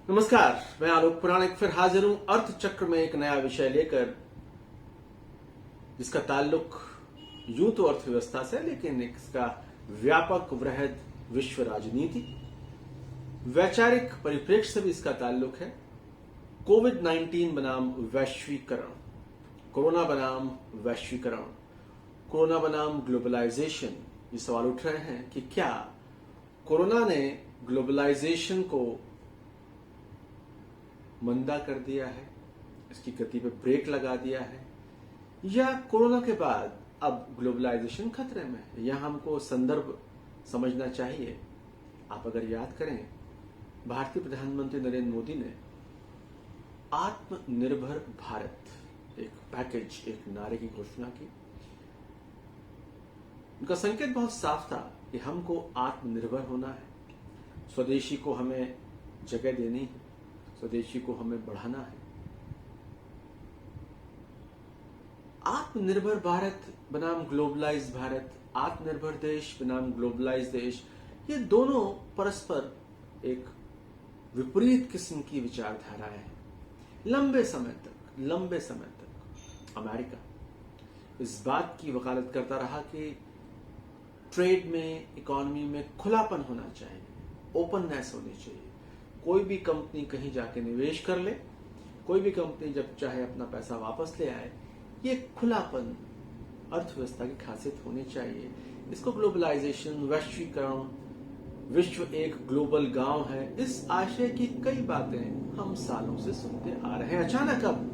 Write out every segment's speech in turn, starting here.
नमस्कार, मैं आलोक पुराणिक फिर हाजिर हूं अर्थ चक्र में एक नया विषय लेकर, जिसका ताल्लुक यूं तो अर्थव्यवस्था से, लेकिन इसका व्यापक वृहद विश्व राजनीति वैचारिक परिप्रेक्ष्य से भी इसका ताल्लुक है। कोविड-19 बनाम वैश्वीकरण, कोरोना बनाम वैश्वीकरण, कोरोना बनाम ग्लोबलाइजेशन। ये सवाल उठ रहे हैं कि क्या कोरोना ने ग्लोबलाइजेशन को मंदा कर दिया है, इसकी गति पे ब्रेक लगा दिया है, या कोरोना के बाद अब ग्लोबलाइजेशन खतरे में है। यह हमको संदर्भ समझना चाहिए। आप अगर याद करें, भारतीय प्रधानमंत्री नरेंद्र मोदी ने आत्मनिर्भर भारत एक पैकेज, एक नारे की घोषणा की। उनका संकेत बहुत साफ था कि हमको आत्मनिर्भर होना है, स्वदेशी को हमें जगह देनी है, स्वदेशी को हमें बढ़ाना है। आत्मनिर्भर भारत बनाम ग्लोबलाइज भारत, आत्मनिर्भर देश बनाम ग्लोबलाइज देश, ये दोनों परस्पर एक विपरीत किस्म की विचारधाराएं हैं। लंबे समय तक अमेरिका इस बात की वकालत करता रहा कि ट्रेड में, इकोनॉमी में खुलापन होना चाहिए, ओपननेस होनी चाहिए। कोई भी कंपनी कहीं जाके निवेश कर ले, कोई भी कंपनी जब चाहे अपना पैसा वापस ले आए, ये खुलापन अर्थव्यवस्था की खासियत होनी चाहिए। इसको ग्लोबलाइजेशन, वैश्वीकरण, विश्व एक ग्लोबल गांव है, इस आशय की कई बातें हम सालों से सुनते आ रहे हैं। अचानक अब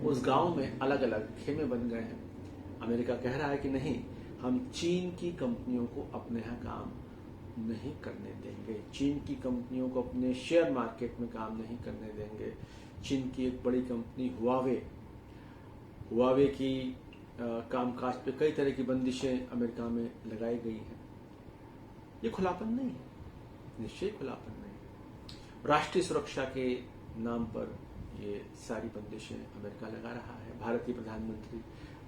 उस गांव में अलग अलग खेमे बन गए हैं। अमेरिका कह रहा है कि नहीं, हम चीन की कंपनियों को अपने यहाँ काम नहीं करने देंगे, चीन की कंपनियों को अपने शेयर मार्केट में काम नहीं करने देंगे। चीन की एक बड़ी कंपनी हुआवे की कामकाज पे कई तरह की बंदिशें अमेरिका में लगाई गई हैं। ये खुलापन नहीं है, निश्चय खुलापन नहीं। राष्ट्रीय सुरक्षा के नाम पर ये सारी बंदिशें अमेरिका लगा रहा है। भारतीय प्रधानमंत्री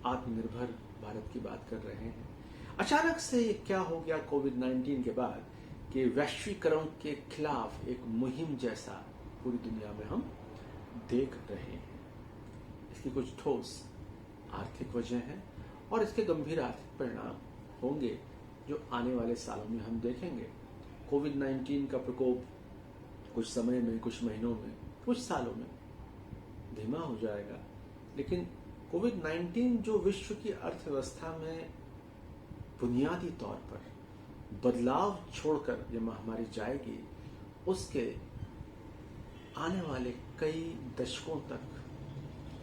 आत्मनिर्भर भारत की बात कर रहे हैं। अचानक से ये क्या हो गया कोविड-19 के बाद कि वैश्वीकरण के खिलाफ एक मुहिम जैसा पूरी दुनिया में हम देख रहे हैं। इसकी कुछ ठोस आर्थिक वजह है और इसके गंभीर आर्थिक परिणाम होंगे जो आने वाले सालों में हम देखेंगे। कोविड-19 का प्रकोप कुछ समय में, कुछ महीनों में, कुछ सालों में धीमा हो जाएगा, लेकिन कोविड-19 जो विश्व की अर्थव्यवस्था में बुनियादी तौर पर बदलाव छोड़कर ये महामारी जाएगी, उसके आने वाले कई दशकों तक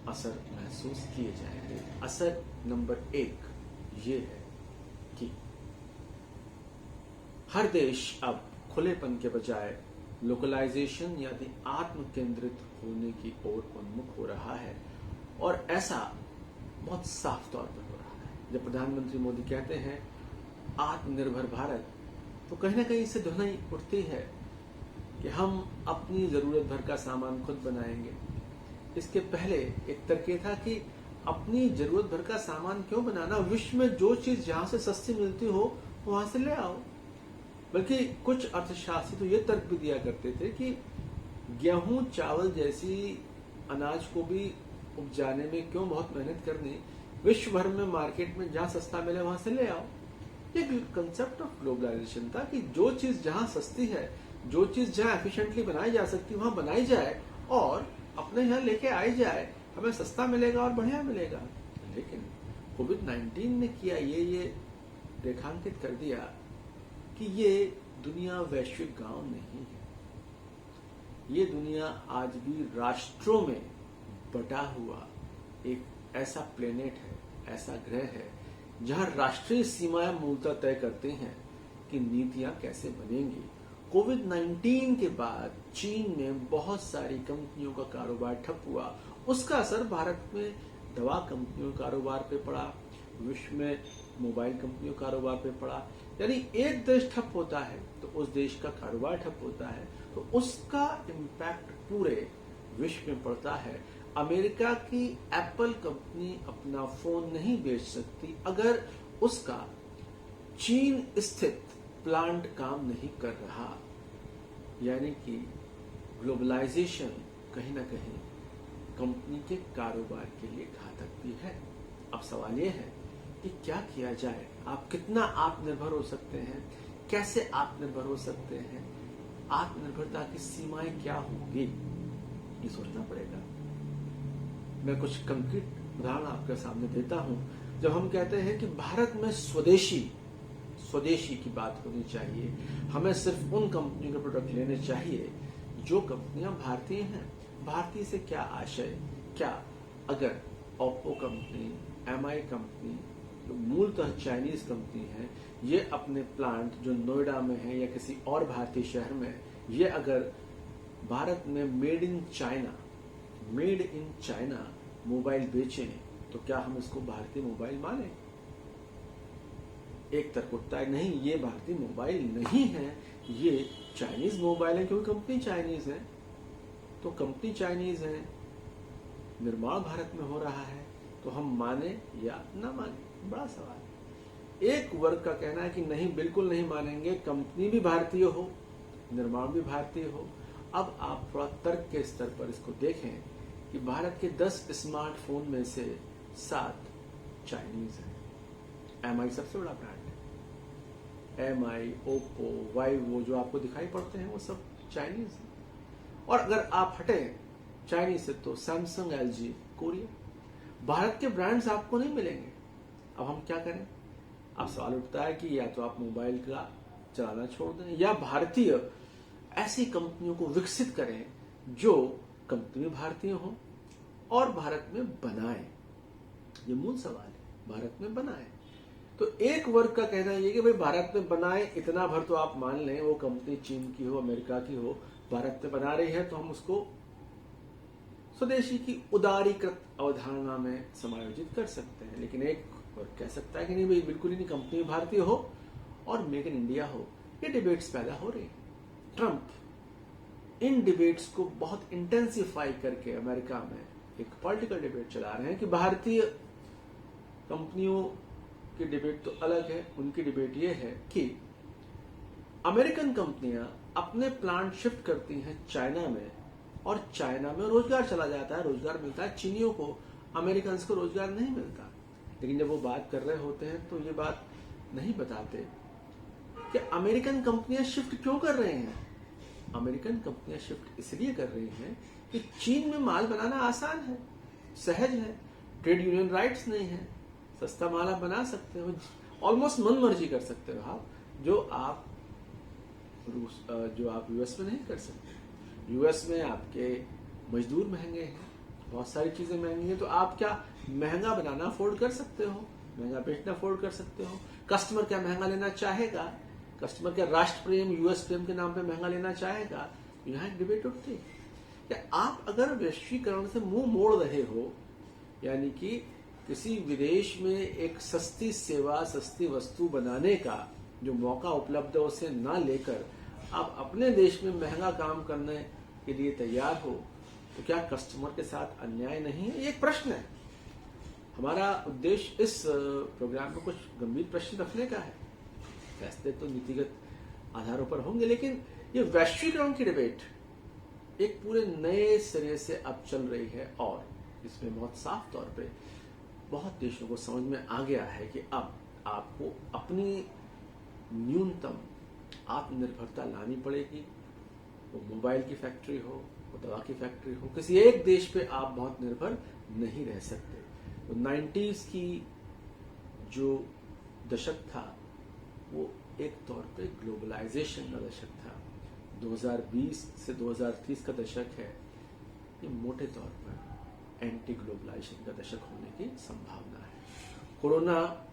असर महसूस किए जाएंगे। असर नंबर 1 ये है कि हर देश अब खुलेपन के बजाय लोकलाइजेशन यानी आत्म केंद्रित होने की ओर उन्मुख हो रहा है, और ऐसा बहुत साफ तौर पर हो रहा है। जब प्रधानमंत्री मोदी कहते हैं आत्मनिर्भर भारत, तो कहीं ना कहीं इससे ध्वनि उठती है कि हम अपनी जरूरत भर का सामान खुद बनाएंगे। इसके पहले एक तर्क था कि अपनी जरूरत भर का सामान क्यों बनाना, विश्व में जो चीज जहां से सस्ती मिलती हो वहां से ले आओ। बल्कि कुछ अर्थशास्त्री तो ये तर्क भी दिया करते थे कि गेहूं, चावल जैसी अनाज को भी उपजाने में क्यों बहुत मेहनत करनी, विश्व भर में मार्केट में जहां सस्ता मिले वहां से ले आओ। एक कंसेप्ट ऑफ ग्लोबलाइजेशन था कि जो चीज जहां सस्ती है, जो चीज जहां एफिशिएंटली बनाई जा सकती है, वहां बनाई जाए और अपने यहाँ लेके आई जाए, हमें सस्ता मिलेगा और बढ़िया मिलेगा। लेकिन कोविड-19 ने किया ये रेखांकित कर दिया कि ये दुनिया वैश्विक गांव नहीं है। ये दुनिया आज भी राष्ट्रों में बटा हुआ एक ऐसा प्लेनेट है, ऐसा ग्रह है, जहां राष्ट्रीय सीमाएं मूलतः तय करते हैं कि नीतियां कैसे बनेंगी। कोविड-19 के बाद चीन में बहुत सारी कंपनियों का कारोबार ठप हुआ। उसका असर भारत में दवा कंपनियों के कारोबार पे पड़ा, विश्व में मोबाइल कंपनियों के कारोबार पे पड़ा। यानी एक देश ठप होता है तो उस देश का कारोबार ठप होता है, तो उसका इम्पैक्ट पूरे विश्व में पड़ता है। अमेरिका की एप्पल कंपनी अपना फोन नहीं बेच सकती अगर उसका चीन स्थित प्लांट काम नहीं कर रहा। यानी कि ग्लोबलाइजेशन कहीं ना कहीं कंपनी के कारोबार के लिए घातक भी है। अब सवाल ये है कि क्या किया जाए, आप कितना आत्मनिर्भर हो सकते हैं, कैसे आत्मनिर्भर हो सकते हैं, आत्मनिर्भरता की सीमाएं क्या होंगी, ये सोचना पड़ेगा। मैं कुछ कंक्रीट उदाहरण आपके सामने देता हूं। जब हम कहते हैं कि भारत में स्वदेशी की बात होनी चाहिए, हमें सिर्फ उन कंपनियों के प्रोडक्ट लेने चाहिए जो कंपनियां भारतीय हैं। भारतीय से क्या आशय, क्या अगर ओप्पो कंपनी, एमआई कंपनी जो मूलतः चाइनीज कंपनी है, ये अपने प्लांट जो नोएडा में है या किसी और भारतीय शहर में, ये अगर भारत में मेड इन चाइना मोबाइल बेचें, तो क्या हम इसको भारतीय मोबाइल माने? एक तर्क उठता है, नहीं, ये भारतीय मोबाइल नहीं है, ये चाइनीज मोबाइल है, क्योंकि कंपनी चाइनीज है। तो कंपनी चाइनीज है, निर्माण भारत में हो रहा है, तो हम माने या ना माने, बड़ा सवाल है। एक वर्ग का कहना है कि नहीं, बिल्कुल नहीं मानेंगे, कंपनी भी भारतीय हो, निर्माण भी भारतीय हो। अब आप थोड़ा तर्क के स्तर पर इसको देखें कि भारत के 10 स्मार्टफोन में से 7 चाइनीज हैं। एमआई सबसे बड़ा ब्रांड है। एमआई, ओप्पो, वाईवो जो आपको दिखाई पड़ते हैं वो सब चाइनीज हैं। और अगर आप हटे चाइनीज से तो सैमसंग, एलजी, कोरिया, भारत के ब्रांड्स आपको नहीं मिलेंगे। अब हम क्या करें? अब सवाल उठता है कि या तो आप मोबाइल का चलाना छोड़ दें या भारतीय ऐसी कंपनियों को विकसित करें जो कंपनी भारतीय हो और भारत में बनाए। ये मूल सवाल है, भारत में बनाए। तो एक वर्ग का कहना ये कि भाई भारत में बनाए, इतना भर तो आप मान लें, वो कंपनी चीन की हो, अमेरिका की हो, भारत में बना रही है तो हम उसको स्वदेशी की उदारीकृत अवधारणा में समायोजित कर सकते हैं। लेकिन एक वर्ग कह सकता है कि नहीं भाई, बिल्कुल ही नहीं, कंपनी भारतीय हो और मेक इन इंडिया हो। ये डिबेट्स पैदा हो रही हैं। ट्रंप इन डिबेट्स को बहुत इंटेंसिफाई करके अमेरिका में एक पॉलिटिकल डिबेट चला रहे हैं कि भारतीय कंपनियों की डिबेट तो अलग है। उनकी डिबेट ये है कि अमेरिकन कंपनियां अपने प्लांट शिफ्ट करती हैं चाइना में और चाइना में रोजगार चला जाता है, रोजगार मिलता है। चीनियों को, अमेरिकन को रोजगार नहीं मिलता। लेकिन जब वो बात कर रहे होते हैं तो ये बात नहीं बताते कि अमेरिकन कंपनियां शिफ्ट क्यों कर रहे हैं। अमेरिकन कंपनियां शिफ्ट इसलिए कर रही हैं कि चीन में माल बनाना आसान है, सहज है, ट्रेड यूनियन राइट्स नहीं है, सस्ता माल आप बना सकते हो, ऑलमोस्ट मन मर्जी कर सकते हो आप, जो आप यूएस में नहीं कर सकते। यूएस में आपके मजदूर महंगे हैं, बहुत सारी चीजें महंगी हैं, तो आप क्या महंगा बनाना अफोर्ड कर सकते हो, महंगा बेचना अफोर्ड कर सकते हो। कस्टमर क्या महंगा लेना चाहेगा? कस्टमर क्या राष्ट्र प्रेम, यूएस प्रेम के नाम पे महंगा लेना चाहेगा? यहाँ एक डिबेट उठती है कि आप अगर वैश्वीकरण से मुंह मोड़ रहे हो, यानी कि किसी विदेश में एक सस्ती सेवा, सस्ती वस्तु बनाने का जो मौका उपलब्ध है उसे ना लेकर आप अपने देश में महंगा काम करने के लिए तैयार हो, तो क्या कस्टमर के साथ अन्याय नहीं है? ये एक प्रश्न है। हमारा उद्देश्य इस प्रोग्राम में कुछ गंभीर प्रश्न रखने का है। फैसले तो नीतिगत आधारों पर होंगे, लेकिन ये वैश्वीकरण की डिबेट एक पूरे नए सिरे से अब चल रही है और इसमें बहुत साफ तौर पे बहुत देशों को समझ में आ गया है कि अब आपको अपनी न्यूनतम आत्मनिर्भरता लानी पड़ेगी। वो मोबाइल की फैक्ट्री हो, वो दवा की फैक्ट्री हो, किसी एक देश पे आप बहुत निर्भर नहीं रह सकते। तो 90s की जो दशक था वो एक तौर पे ग्लोबलाइजेशन का दशक था। 2020 से 2030 का दशक है, ये मोटे तौर पर एंटी ग्लोबलाइजेशन का दशक होने की संभावना है। कोरोना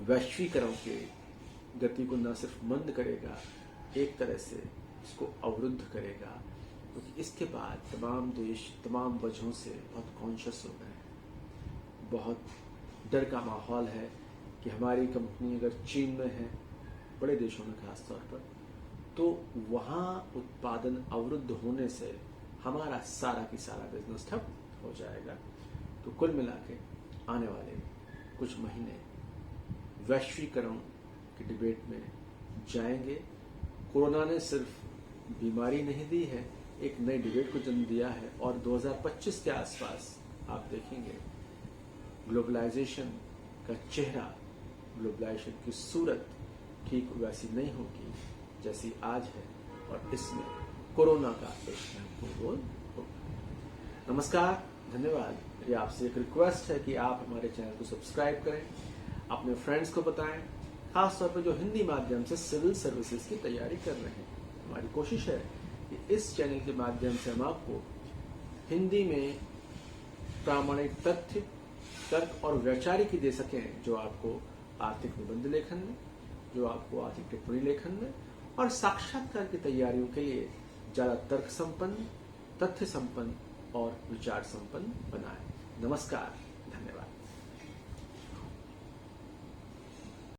वैश्वीकरण के गति को न सिर्फ मंद करेगा, एक तरह से इसको अवरुद्ध करेगा, क्योंकि इसके बाद तमाम देश तमाम वजहों से बहुत कॉन्शियस हो गए हैं। बहुत डर का माहौल है कि हमारी कंपनी अगर चीन में है, बड़े देशों में खास तौर पर, तो वहाँ उत्पादन अवरुद्ध होने से हमारा सारा की सारा बिजनेस ठप हो जाएगा। तो कुल मिला के आने वाले कुछ महीने वैश्वीकरण की डिबेट में जाएंगे। कोरोना ने सिर्फ बीमारी नहीं दी है, एक नई डिबेट को जन्म दिया है। और 2025 के आसपास आप देखेंगे ग्लोबलाइजेशन का चेहरा, ग्लोबलाइजेशन की सूरत ठीक वैसी नहीं होगी जैसी आज है, और इसमें कोरोना का एक महत्वपूर्ण रोल होगा। नमस्कार, धन्यवाद। ये आपसे एक रिक्वेस्ट है कि आप हमारे चैनल को सब्सक्राइब करें, अपने फ्रेंड्स को बताएं, खासतौर पर जो हिंदी माध्यम से सिविल सर्विसेज की तैयारी कर रहे हैं। हमारी कोशिश है कि इस चैनल के माध्यम से हम आपको हिंदी में प्रामाणिक तथ्य, तर्क और वैचारिक दे सकें, जो आपको आर्थिक निबंध लेखन में, जो आपको आर्थिक टिप्पणी लेखन में और साक्षात्कार की तैयारियों के लिए ज्यादा तर्क संपन्न, तथ्य संपन्न और विचार संपन्न बनाए। नमस्कार।